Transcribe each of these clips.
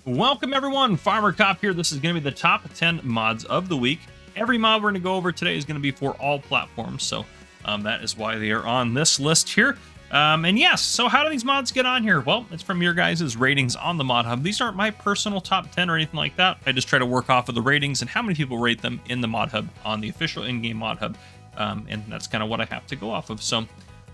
Welcome everyone, Farmer Cop here. This is going to be the top 10 mods of the week. Every mod we're going to go over today is going to be for all platforms, so that is why they are on this list here. And yes, so how do these mods get on here? Well, it's from your guys' ratings on the Mod Hub. These aren't my personal top 10 or anything like that. I just try to work off of the ratings and how many people rate them in the Mod Hub on the official in-game Mod Hub, and that's kind of what I have to go off of. So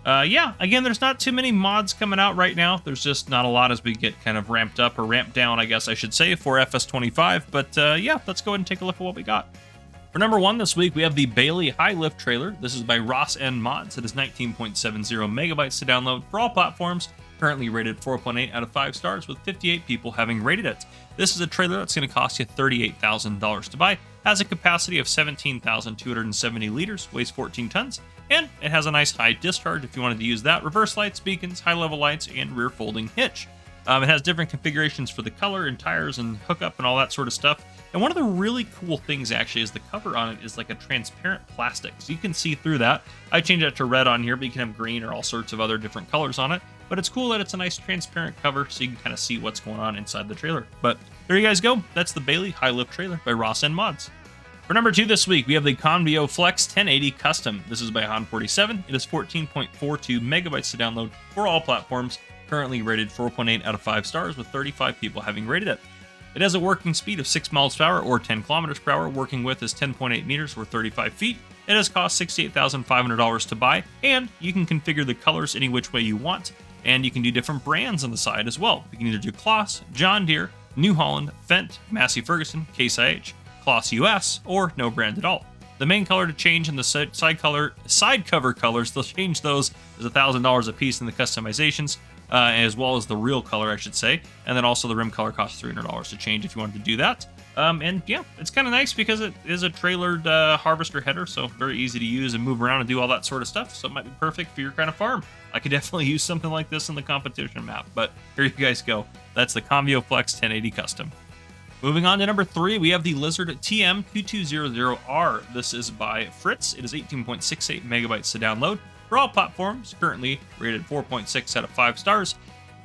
yeah, again, there's not too many mods coming out right now. There's just not a lot as we get kind of ramped up, or ramped down, I guess I should say, for FS25. But yeah, let's go ahead and take a look at what we got. For number 1 this week, we have the Bailey High Lift trailer. This is by Ross N Mods. It is 19.70 megabytes to download for all platforms. Currently rated 4.8 out of 5 stars, with 58 people having rated it. This is a trailer that's going to cost you $38,000 to buy. Has a capacity of 17,270 liters, weighs 14 tons, and it has a nice high discharge if you wanted to use that. Reverse lights, beacons, high-level lights, and rear folding hitch. It has different configurations for the color and tires and hookup and all that sort of stuff. And one of the really cool things actually is the cover on it is like a transparent plastic, so you can see through that. I changed it to red on here, but you can have green or all sorts of other different colors on it. But it's cool that it's a nice transparent cover so you can kind of see what's going on inside the trailer. But there you guys go. That's the Bailey High Lift trailer by Ross N Mods. For number 2 this week, we have the Convio Flex 1080 Custom. This is by Han47. It is 14.42 megabytes to download for all platforms. Currently rated 4.8 out of 5 stars, with 35 people having rated it. It has a working speed of 6 miles per hour or 10 kilometers per hour. Working width is 10.8 meters or 35 feet. It has cost $68,500 to buy, and you can configure the colors any which way you want, and you can do different brands on the side as well. You can either do Kloss, John Deere, New Holland, Fendt, Massey Ferguson, Case IH, Kloss US, or no brand at all. The main color to change and the side cover colors, they'll change those, is $1,000 a piece in the customizations. As well as the real color, I should say. And then also the rim color costs $300 to change if you wanted to do that. And yeah, it's kind of nice because it is a trailered harvester header, so very easy to use and move around and do all that sort of stuff. So it might be perfect for your kind of farm. I could definitely use something like this in the competition map, but here you guys go. That's the Convio Flex 1080 Custom. Moving on to number 3, we have the Lizard TM2200R. This is by Fritz. It is 18.68 megabytes to download for all platforms, currently rated 4.6 out of 5 stars,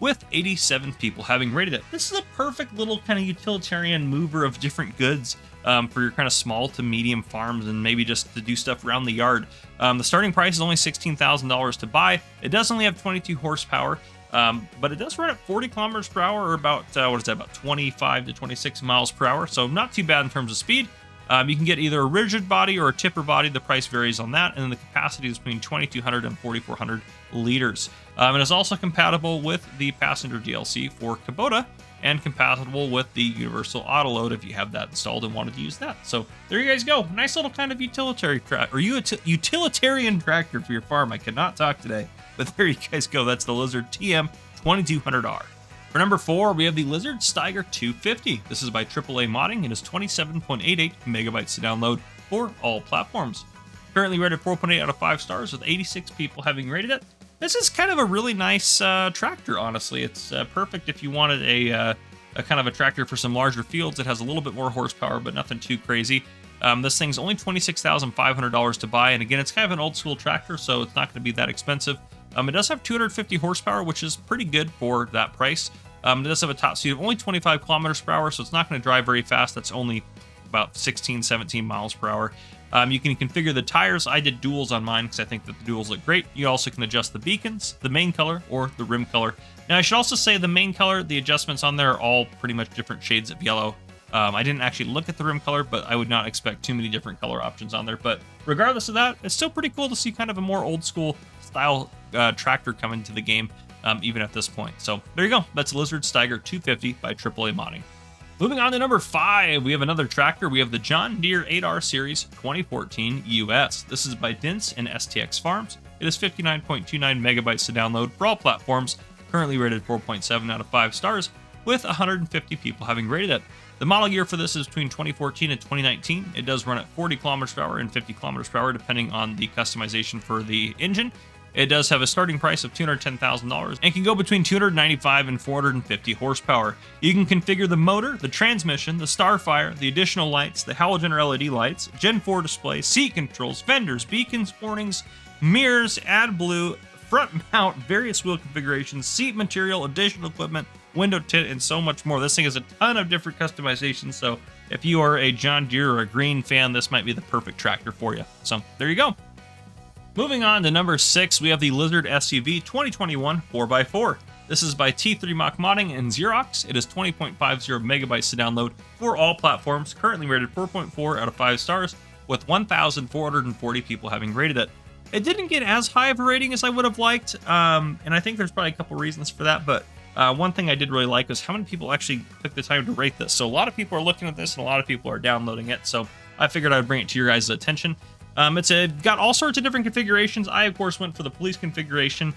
with 87 people having rated it. This is a perfect little kind of utilitarian mover of different goods for your kind of small to medium farms and maybe just to do stuff around the yard. The starting price is only $16,000 to buy. It does only have 22 horsepower, but it does run at 40 kilometers per hour, or about, about 25 to 26 miles per hour, so not too bad in terms of speed. You can get either a rigid body or a tipper body. The price varies on that, and then the capacity is between 2,200 and 4,400 liters. It is also compatible with the passenger DLC for Kubota, and compatible with the Universal Autoload if you have that installed and wanted to use that. So there you guys go. Nice little kind of utilitarian tractor for your farm. I cannot talk today, but there you guys go. That's the Lizard TM2200R. For number 4, we have the Lizard Steiger 250. This is by AAA Modding. It is 27.88 megabytes to download for all platforms. Currently rated 4.8 out of 5 stars, with 86 people having rated it. This is kind of a really nice tractor, honestly. It's perfect if you wanted a kind of a tractor for some larger fields. It has a little bit more horsepower, but nothing too crazy. This thing's only $26,500 to buy, and again, it's kind of an old school tractor, so it's not going to be that expensive. It does have 250 horsepower, which is pretty good for that price. It does have a top speed of only 25 kilometers per hour, so it's not going to drive very fast. That's only about 16, 17 miles per hour. You can configure the tires. I did duals on mine because I think that the duals look great. You also can adjust the beacons, the main color, or the rim color. Now, I should also say the main color, the adjustments on there are all pretty much different shades of yellow. I didn't actually look at the rim color, but I would not expect too many different color options on there. But regardless of that, it's still pretty cool to see kind of a more old school style tractor come into the game, even at this point. So there you go. That's Lizard Steiger 250 by AAA Modding. Moving on to number 5, we have another tractor. We have the John Deere 8R Series 2014 US. This is by Dints and STX Farms. It is 59.29 megabytes to download for all platforms. Currently rated 4.7 out of 5 stars, with 150 people having rated it. The model year for this is between 2014 and 2019. It does run at 40 kilometers per hour and 50 kilometers per hour, depending on the customization for the engine. It does have a starting price of $210,000 and can go between 295 and 450 horsepower. You can configure the motor, the transmission, the Starfire, the additional lights, the halogen or LED lights, Gen 4 display, seat controls, fenders, beacons, warnings, mirrors, AdBlue, front mount, various wheel configurations, seat material, additional equipment, window tint, and so much more. This thing has a ton of different customizations, so if you are a John Deere or a Green fan, this might be the perfect tractor for you. So there you go. Moving on to number 6, we have the Lizard SUV 2021 4x4. This is by T3 Mock Modding and Xerox. It is 20.50 megabytes to download for all platforms, currently rated 4.4 out of 5 stars, with 1,440 people having rated it. It didn't get as high of a rating as I would have liked, and I think there's probably a couple reasons for that, but one thing I did really like was how many people actually took the time to rate this. So a lot of people are looking at this, and a lot of people are downloading it, so I figured I'd bring it to your guys' attention. It's got all sorts of different configurations. I, of course, went for the police configuration,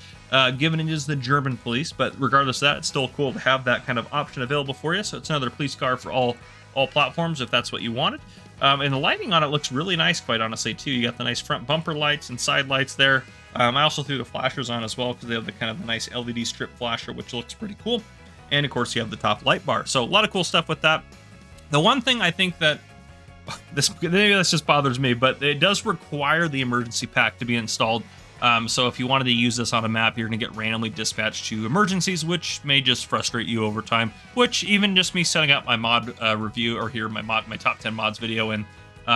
given it is the German police, but regardless of that, it's still cool to have that kind of option available for you. So it's another police car for all platforms if that's what you wanted. And the lighting on it looks really nice, quite honestly, too. You got the nice front bumper lights and side lights there. I also threw the flashers on as well because they have the kind of the nice LED strip flasher, which looks pretty cool. And, of course, you have the top light bar. So a lot of cool stuff with that. The one thing I think that maybe this just bothers me, but it does require the emergency pack to be installed. So if you wanted to use this on a map, you're going to get randomly dispatched to emergencies, which may just frustrate you over time. Which even just me setting up my mod review, or here my top 10 mods video, and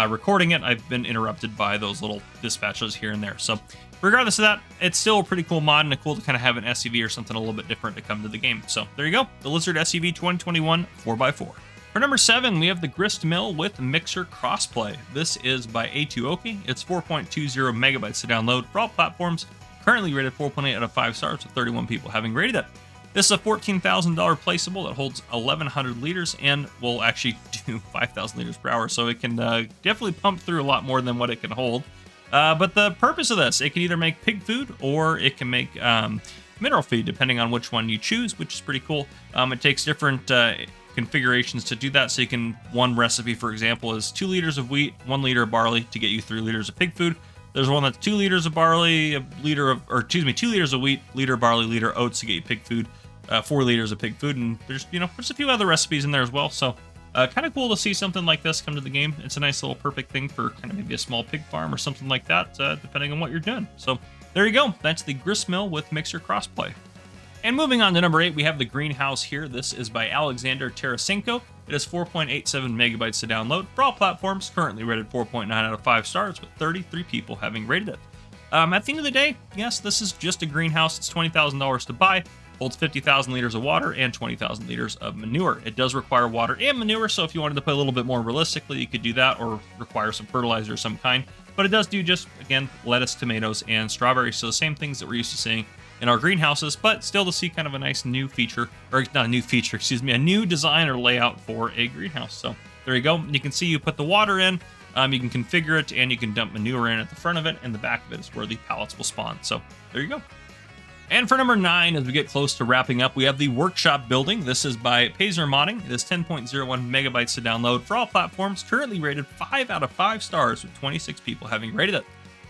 recording it, I've been interrupted by those little dispatches here and there. So regardless of that, it's still a pretty cool mod, and cool to kind of have an SUV or something a little bit different to come to the game. So there you go, the Lizard SUV 2021 4x4. For number 7, we have the Grist Mill with Mixer Crossplay. This is by A2Oki. It's 4.20 megabytes to download for all platforms, currently rated 4.8 out of 5 stars with 31 people having rated it. This is a $14,000 placeable that holds 1,100 liters and will actually do 5,000 liters per hour, so it can definitely pump through a lot more than what it can hold. But the purpose of this, it can either make pig food or it can make mineral feed, depending on which one you choose, which is pretty cool. It takes different configurations to do that. So you can, one recipe, for example, is 2 liters of wheat, 1 liter of barley to get you 3 liters of pig food. There's one that's 2 liters of barley, 2 liters of wheat, liter of barley, liter of oats to get you pig food, 4 liters of pig food, and there's a few other recipes in there as well. So kind of cool to see something like this come to the game. It's a nice little perfect thing for kind of maybe a small pig farm or something like that, depending on what you're doing. So there you go. That's the Grist Mill with Mixer Crossplay. And moving on to number 8, we have the Greenhouse here. This is by Alexander Tarasenko. It is 4.87 megabytes to download for all platforms, currently rated 4.9 out of 5 stars with 33 people having rated it. At the end of the day, yes, this is just a greenhouse. It's $20,000 to buy, holds 50,000 liters of water and 20,000 liters of manure. It does require water and manure, so if you wanted to play a little bit more realistically, you could do that, or require some fertilizer of some kind. But it does do just, again, lettuce, tomatoes, and strawberries, so the same things that we're used to seeing in our greenhouses, but still to see kind of a nice new feature, or not a new feature, excuse me, a new design or layout for a greenhouse. So there you go. You can see you put the water in, you can configure it, and you can dump manure in at the front of it, and the back of it is where the pallets will spawn. So there you go. And for number 9, as we get close to wrapping up, we have the Workshop Building. This is by Pazer Modding. It is 10.01 megabytes to download for all platforms, currently rated 5 out of 5 stars with 26 people having rated it.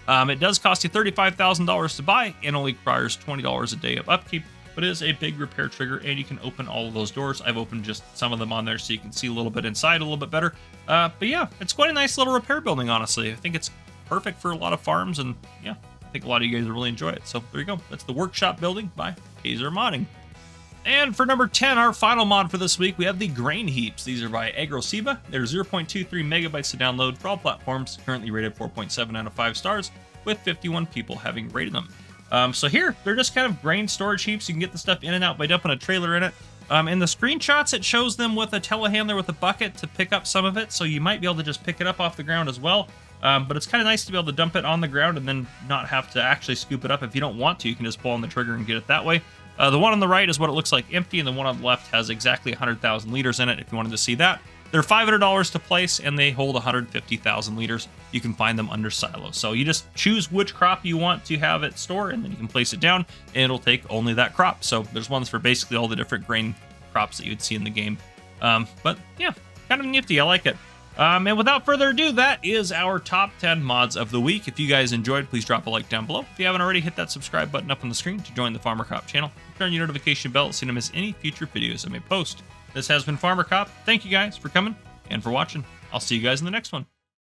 It does cost you $35,000 to buy and only requires $20 a day of upkeep, but it is a big repair trigger, and you can open all of those doors. I've opened just some of them on there so you can see a little bit inside a little bit better. But yeah, it's quite a nice little repair building, honestly. I think it's perfect for a lot of farms, and yeah, I think a lot of you guys will really enjoy it. So there you go. That's the Workshop Building by Pazer Modding. And for number 10, our final mod for this week, we have the Grain Heaps. These are by Agrosiba. They're 0.23 megabytes to download for all platforms, currently rated 4.7 out of 5 stars, with 51 people having rated them. So here, they're just kind of grain storage heaps. You can get the stuff in and out by dumping a trailer in it. In the screenshots, it shows them with a telehandler with a bucket to pick up some of it, so you might be able to just pick it up off the ground as well. But it's kind of nice to be able to dump it on the ground and then not have to actually scoop it up. If you don't want to, you can just pull on the trigger and get it that way. The one on the right is what it looks like empty, and the one on the left has exactly 100,000 liters in it, if you wanted to see that. They're $500 to place, and they hold 150,000 liters. You can find them under silos. So you just choose which crop you want to have it store, and then you can place it down, and it'll take only that crop. So there's ones for basically all the different grain crops that you would see in the game. But yeah, kind of nifty. I like it. And without further ado, that is our top 10 mods of the week. If you guys enjoyed, please drop a like down below. If you haven't already, hit that subscribe button up on the screen to join the Farmer Cop channel. Turn your notification bell so you don't miss any future videos I may post. This has been Farmer Cop. Thank you guys for coming and for watching. I'll see you guys in the next one.